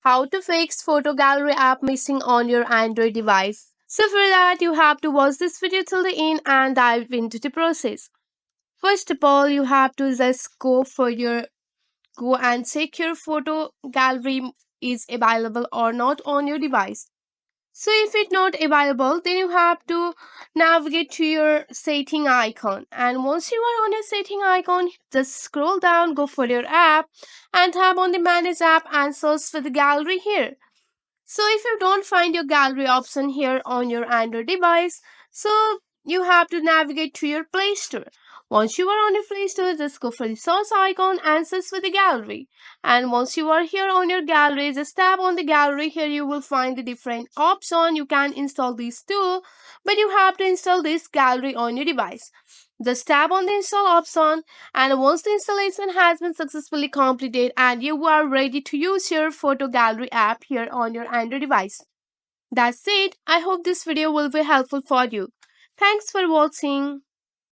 how to fix photo gallery app missing on your Android device. So for that you have to watch this video till the end and dive into the process. First of all, you have to just go and check your photo gallery is available or not on your device. So if it's not available, then you have to navigate to your setting icon. And once you are on your setting icon, just scroll down, go for your app and tap on the manage app and search for the gallery here. So if you don't find your gallery option here on your Android device, so you have to navigate to your Play Store. Once you are on your Play Store, just go for the search icon and search for the gallery. And once you are here on your gallery, just tap on the gallery. Here you will find the different option. You can install these too, but you have to install this gallery on your device. Just tap on the install option, and once the installation has been successfully completed and you are ready to use your photo gallery app here on your Android device. That's it. I hope this video will be helpful for you. Thanks for watching.